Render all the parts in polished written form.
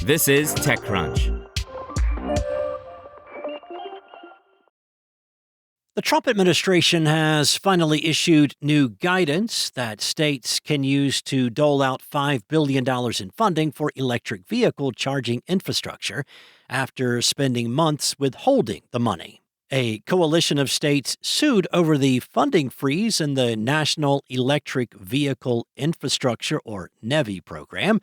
This is TechCrunch. The Trump administration has finally issued new guidance that states can use to dole out $5 billion in funding for electric vehicle charging infrastructure after spending months withholding the money. A coalition of states sued over the funding freeze in the National Electric Vehicle Infrastructure, or NEVI program,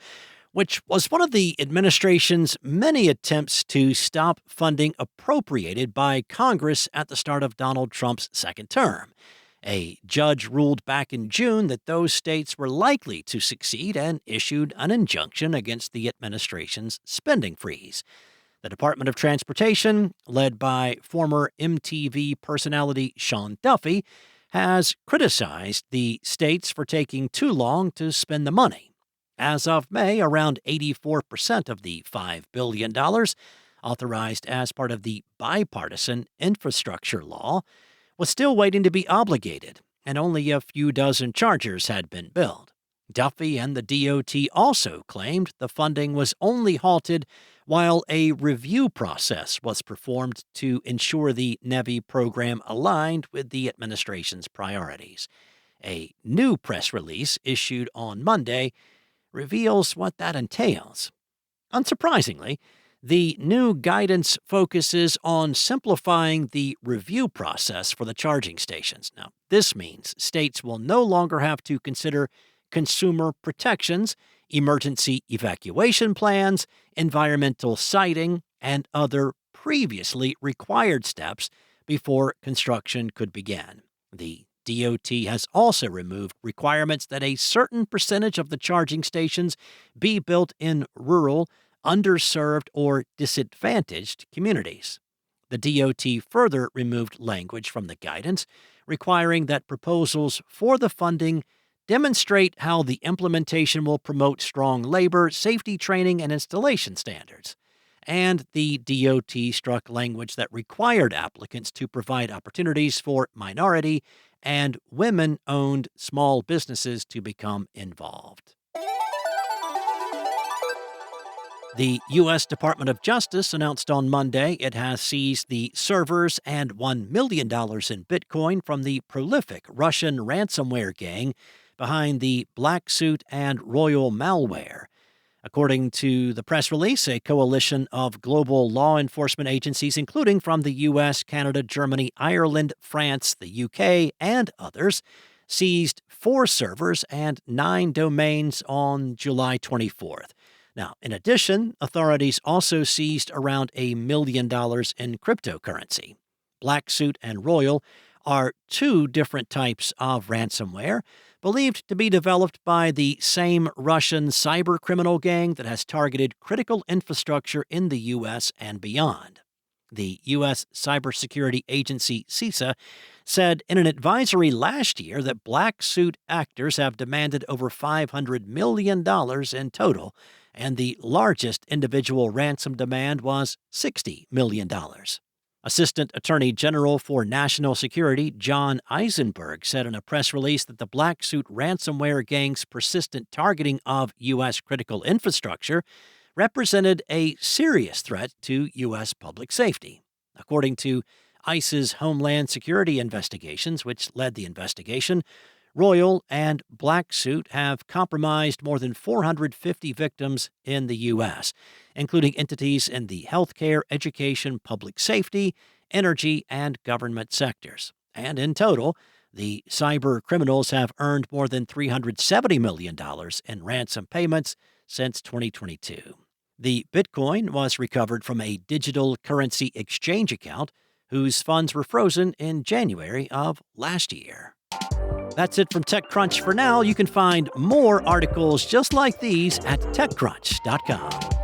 which was one of the administration's many attempts to stop funding appropriated by Congress at the start of Donald Trump's second term. A judge ruled back in June that those states were likely to succeed and issued an injunction against the administration's spending freeze. The Department of Transportation, led by former MTV personality Sean Duffy, has criticized the states for taking too long to spend the money. As of May, around 84% of the $5 billion authorized as part of the bipartisan infrastructure law was still waiting to be obligated, and only a few dozen chargers had been built. Duffy and the DOT also claimed the funding was only halted while a review process was performed to ensure the NEVI program aligned with the administration's priorities. A new press release issued on Monday reveals what that entails. Unsurprisingly, the new guidance focuses on simplifying the review process for the charging stations. Now, this means states will no longer have to consider consumer protections, emergency evacuation plans, environmental siting, and other previously required steps before construction could begin. The DOT has also removed requirements that a certain percentage of the charging stations be built in rural, underserved, or disadvantaged communities. The DOT further removed language from the guidance requiring that proposals for the funding demonstrate how the implementation will promote strong labor, safety training, and installation standards. And the DOT struck language that required applicants to provide opportunities for minority and women-owned small businesses to become involved. The U.S. Department of Justice announced on Monday it has seized the servers and $1 million in Bitcoin from the prolific Russian ransomware gang behind the BlackSuit and Royal malware. According to the press release, a coalition of global law enforcement agencies, including from the U.S., Canada, Germany, Ireland, France, the U.K., and others, seized 4 servers and 9 domains on July 24th. Now, in addition, authorities also seized around $1 million in cryptocurrency. BlackSuit and Royal are 2 different types of ransomware, believed to be developed by the same Russian cybercriminal gang that has targeted critical infrastructure in the U.S. and beyond. The U.S. cybersecurity agency CISA said in an advisory last year that BlackSuit actors have demanded over $500 million in total, and the largest individual ransom demand was $60 million. Assistant Attorney General for National Security John Eisenberg said in a press release that the BlackSuit ransomware gang's persistent targeting of U.S. critical infrastructure represented a serious threat to U.S. public safety. According to ICE's Homeland Security investigations, which led the investigation, Royal and BlackSuit have compromised more than 450 victims in the U.S., including entities in the healthcare, education, public safety, energy, and government sectors. And in total, the cyber criminals have earned more than $370 million in ransom payments since 2022. The Bitcoin was recovered from a digital currency exchange account whose funds were frozen in January of last year. That's it from TechCrunch for now. You can find more articles just like these at TechCrunch.com.